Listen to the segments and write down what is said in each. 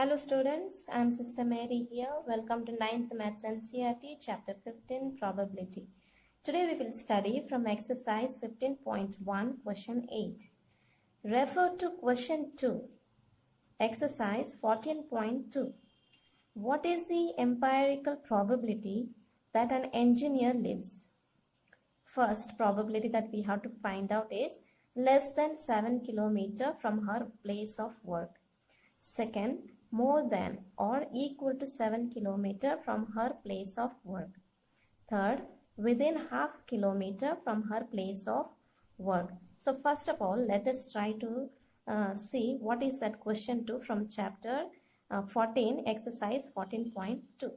Hello students, I am Sister Mary here. Welcome to 9th Maths NCERT Chapter 15 Probability. Today we will study from exercise 15.1 question 8. Refer to question 2. Exercise 14.2. What is the empirical probability that an engineer lives? First probability that we have to find out is less than 7 km from her place of work. Second, more than or equal to 7 km from her place of work. Third, within half kilometer from her place of work. So first of all, let us try to see what is that question 2 from chapter 14, exercise 14.2.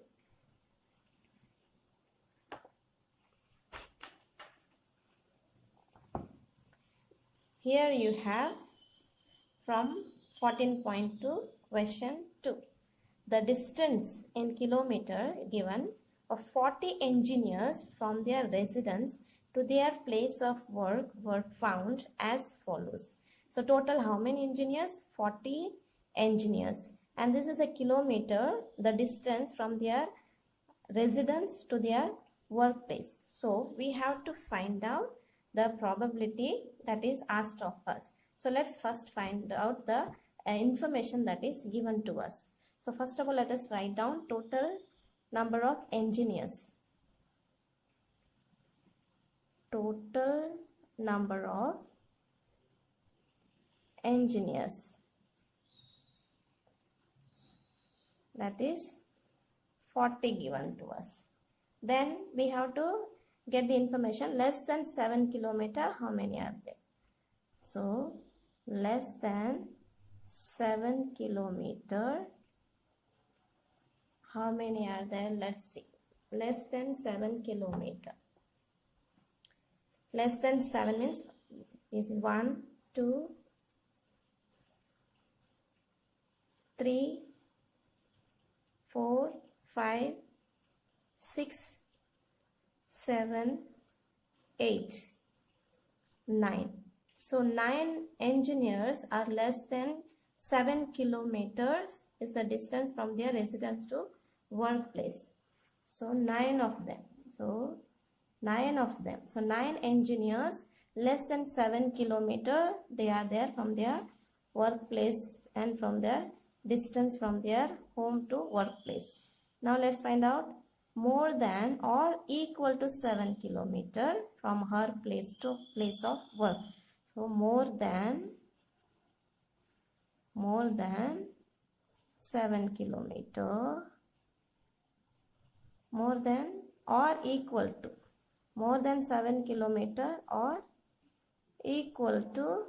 Here you have from 14.2 question 2. The distance in kilometer given of 40 engineers from their residence to their place of work were found as follows. So total how many engineers? 40 engineers. And this is a kilometer, the distance from their residence to their workplace. So we have to find out the probability that is asked of us. So let's first find out the information that is given to us. So first of all, let us write down total number of engineers. Total number of engineers. That is 40 given to us. Then we have to get the information less than 7 km. How many are there? So less than 7 km. How many are there? Let's see. Less than 7 km. Less than 7 means is 1, 2, 3, 4, 5, 6, 7, 8, 9. So 9 engineers are less than 7 kilometers is the distance from their residence to workplace. So 9 of them. So 9 of them. So 9 engineers less than 7 kilometer they are there from their workplace and from their distance from their home to workplace. Now let's find out more than or equal to 7 kilometer from her place to place of work. So more than 7 kilometer, more than or equal to, more than 7 kilometer or equal to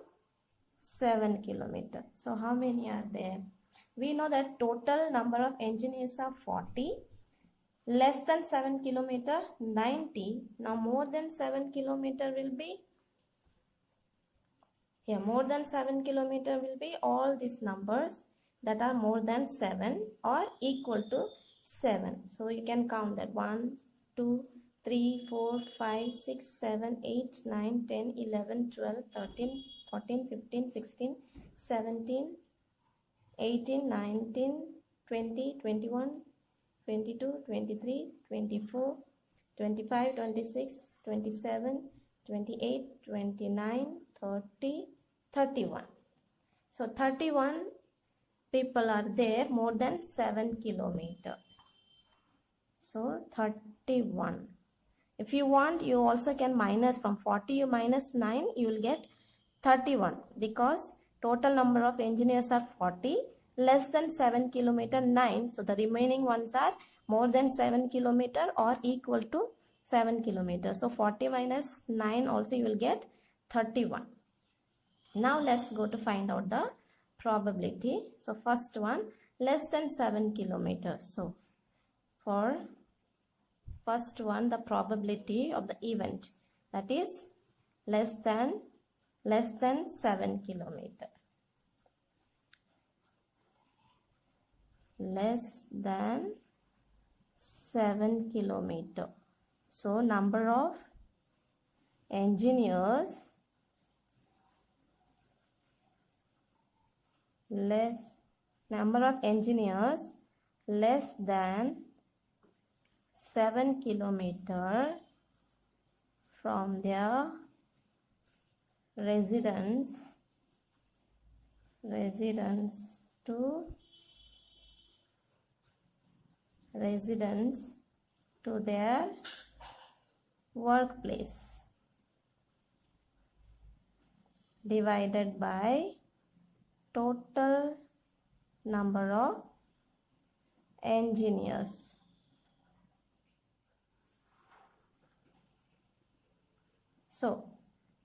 7 kilometer. So how many are there? We know that total number of engineers are 40. Less than 7 kilometer, 90. Now more than 7 kilometer will be, here more than 7 kilometer will be all these numbers that are more than 7 or equal to 7. So you can count that 1, 2, 3, 4, 5, 6, 7, 8, 9, 10, 11, 12, 13, 14, 15, 16, 17, 18, 19, 20, 21, 22, 23, 24, 25, 26, 27, 28, 29, 30, 31. So 31 people are there more than 7 kilometer. So 31. If you want, you also can minus from 40, you minus 9, you will get 31 because total number of engineers are 40, less than 7 kilometer 9. So the remaining ones are more than 7 kilometer or equal to 7 kilometer. So 40 minus 9 also you will get 31. Now let's go to find out the probability. So first one, less than 7 kilometers. So for first one, the probability of the event, that is less than 7 kilometer. Less than 7 kilometer. So number of engineers less number of engineers less than 7 kilometer from their residence to their workplace divided by total number of engineers. So,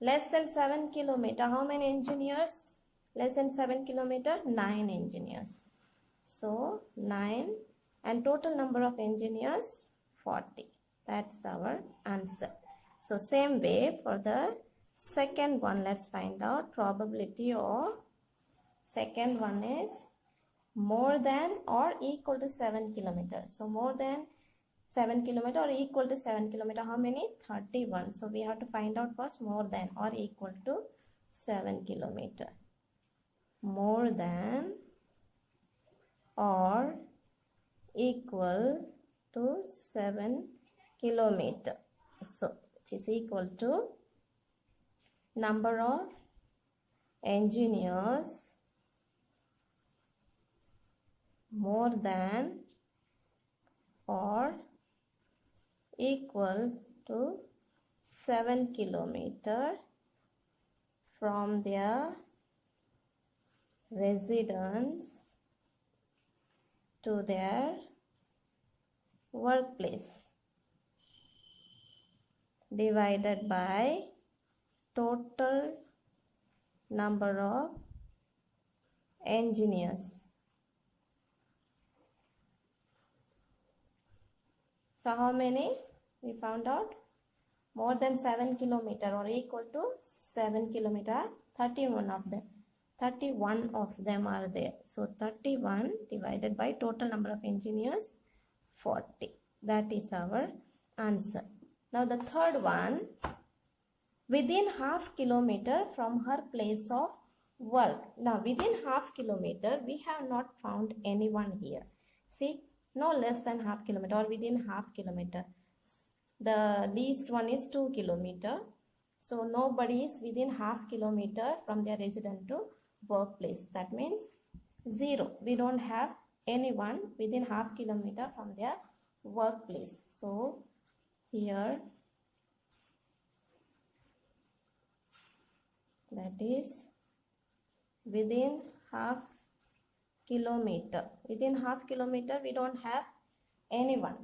less than 7 kilometer, how many engineers? Less than 7 kilometer, 9 engineers. So, 9 and total number of engineers, 40. That's our answer. So, same way for the second one, let's find out probability of second one is more than or equal to 7 kilometers. So, more than 7 kilometer or equal to 7 kilometer, how many? 31. So, we have to find out first more than or equal to 7 kilometer. More than or equal to 7 kilometer. So, it is equal to number of engineers more than or equal to 7 kilometer from their residence to their workplace divided by total number of engineers. So how many we found out? More than 7 kilometer or equal to 7 kilometer, 31 of them. 31 of them are there. So 31 divided by total number of engineers, 40. That is our answer. Now the third one, within half kilometer from her place of work. Now within half kilometer, we have not found anyone here. See, no less than half kilometer or within half kilometer. The least one is 2 kilometer. So nobody is within half kilometer from their residence to workplace. That means 0. We don't have anyone within half kilometer from their workplace. So here that is within half kilometer. Within half kilometer we don't have anyone.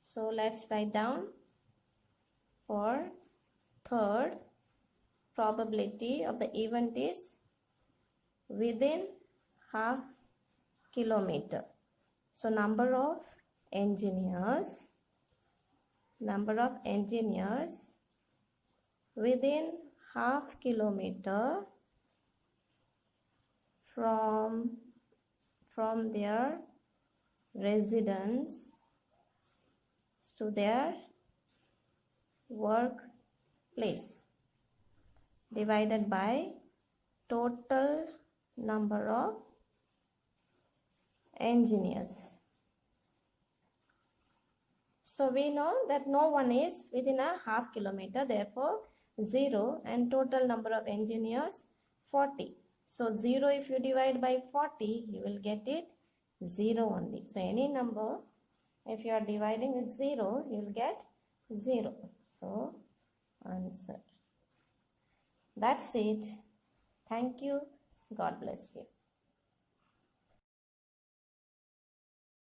So let's write down for third, probability of the event is within half kilometer. So number of engineers within half kilometer from their residence to their workplace divided by total number of engineers. So we know that no one is within a half kilometer, therefore 0, and total number of engineers 40. So 0 if you divide by 40, you will get it 0 only. So any number, if you are dividing with 0, you will get 0. So answer. That's it. Thank you. God bless you.